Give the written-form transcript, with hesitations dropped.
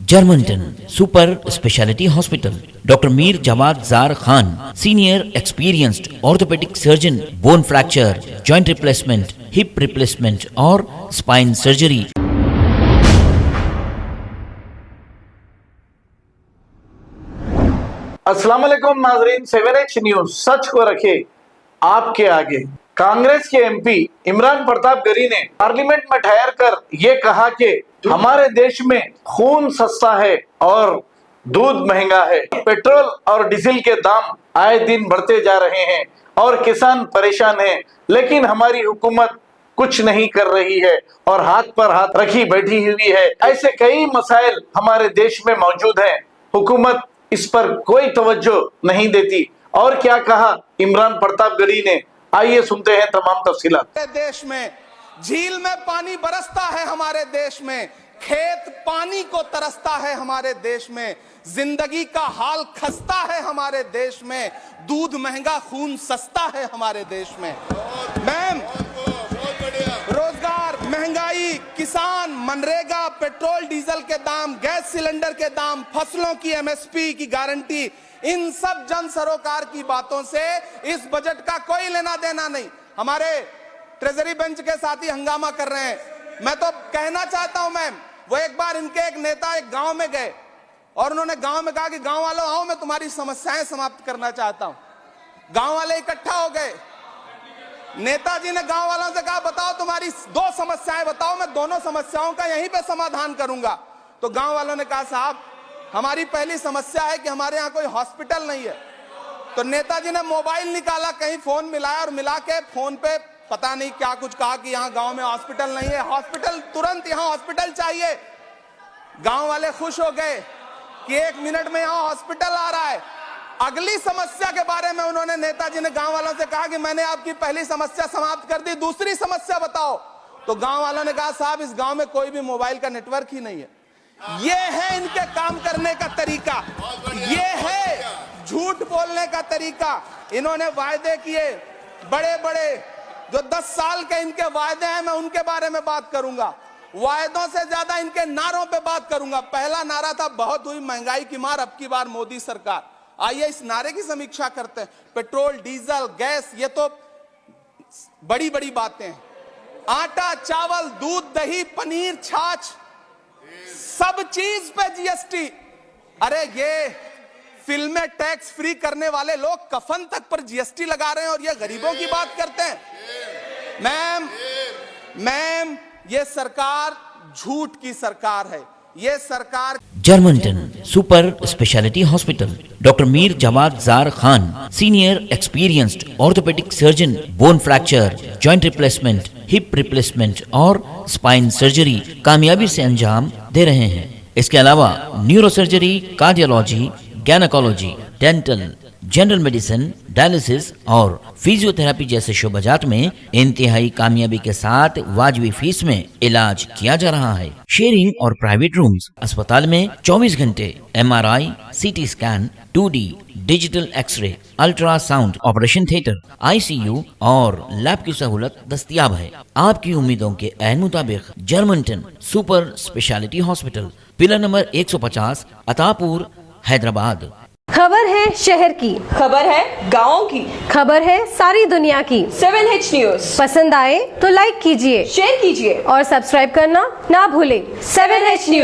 Germanton super speciality hospital, doctor Mir Jawad Zar Khan, senior experienced orthopaedic surgeon, bone fracture, joint replacement, hip replacement और spine surgery. अस्सलाम वालेकुम नाजरीन, 7H news सच को रखे आपके आगे। कांग्रेस के एमपी इमरान प्रतापगढ़ी ने पार्लियामेंट में ठहर कर ये कहा कि हमारे देश में खून सस्ता है और दूध महंगा है। पेट्रोल और डीजल के दाम आए दिन बढ़ते जा रहे हैं और किसान परेशान हैं, लेकिन हमारी हुकूमत कुछ नहीं कर रही है और हाथ पर हाथ रखी बैठी हुई है। ऐसे कई मसाइल हमारे देश में मौजूद हैं, हुकूमत इस पर कोई तवज्जो नहीं देती। और क्या कहा इमरान प्रतापगढ़ी ने, आइए सुनते हैं तमाम तफसीलात। देश में झील में पानी बरसता है, हमारे देश में खेत पानी को तरसता है, हमारे देश में जिंदगी का हाल खस्ता है, हमारे देश में दूध महंगा खून सस्ता है, हमारे देश में मैम रोजगार, महंगाई, किसान, मनरेगा, पेट्रोल डीजल के दाम, गैस सिलेंडर के दाम, फसलों की एमएसपी की गारंटी, इन सब जन सरोकार की बातों से इस बजट का कोई लेना देना नहीं। हमारे ट्रेजरी बेंच के साथी हंगामा कर रहे हैं। मैं तो कहना चाहता हूं मैम, वो एक बार इनके एक नेता एक गांव में गए और उन्होंने गांव में कहा कि गांव वालों आओ, मैं तुम्हारी समस्याएं समाप्त करना चाहता हूं। गांव वाले इकट्ठा हो गए। नेताजी ने गांव वालों से कहा बताओ तुम्हारी दो समस्याएं बताओ, मैं दोनों समस्याओं का यहीं पे समाधान करूंगा। तो गांव वालों ने कहा साहब हमारी पहली समस्या है कि हमारे यहाँ कोई हॉस्पिटल नहीं है। तो नेताजी ने मोबाइल निकाला, कहीं फोन मिलाया और मिला के फोन पे पता नहीं क्या कुछ कहा कि यहाँ गांव में हॉस्पिटल नहीं है, हॉस्पिटल तुरंत, यहाँ हॉस्पिटल चाहिए। गांव वाले खुश हो गए कि 1 मिनट में यहाँ हॉस्पिटल आ रहा है। अगली समस्या के बारे में उन्होंने, नेताजी ने गांव वालों से कहा कि मैंने आपकी पहली समस्या समाप्त कर दी, दूसरी समस्या बताओ। तो गांव वालों ने कहा साहब इस गांव में कोई भी मोबाइल का नेटवर्क ही नहीं है। ये है इनके काम करने का तरीका, ये है झूठ बोलने का तरीका। इन्होंने वायदे किए बड़े बड़े, जो 10 साल के इनके वायदे हैं, मैं उनके बारे में बात करूंगा। वायदों से ज्यादा इनके नारों पे बात करूंगा। पहला नारा था बहुत हुई महंगाई की मार, अब की बार मोदी सरकार। आइए इस नारे की समीक्षा करते हैं। पेट्रोल, डीजल, गैस, ये तो बड़ी बड़ी बातें हैं। आटा, चावल, दूध, दही, पनीर, छाछ, सब चीज पे जीएसटी। अरे ये फिल्में टैक्स फ्री करने वाले लोग कफन तक पर जीएसटी लगा रहे हैं और ये गरीबों की बात करते हैं। मैम ये सरकार झूठ की सरकार है। ये सरकार जर्मनटन super speciality hospital, doctor Mir Jawad Zar Khan, senior experienced orthopaedic surgeon, bone fracture, joint replacement, hip replacement और स्पाइन सर्जरी कामयाबी से अंजाम दे रहे हैं। इसके अलावा neuro surgery, cardiology, gynaecology, dental, general medicine, dialysis और फिजियोथेरेपी जैसे शोबाजात में इंतहाई कामयाबी के साथ वाजबी फीस में इलाज किया जा रहा है। शेयरिंग और प्राइवेट रूम्स, अस्पताल में 24 घंटे MRI, CT scan, 2D digital x ray, ultrasound, operation theatre, ICU और लैब की सहूलत दस्तयाब है। आपकी उम्मीदों के ऐन मुताबिक Germanten super speciality hospital, pillar number 150, Attapur, Hyderabad. खबर है शहर की, खबर है गाँव की, खबर है सारी दुनिया की। 7H न्यूज पसंद आए तो लाइक कीजिए, शेयर कीजिए और सब्सक्राइब करना ना भूलें। 7H news.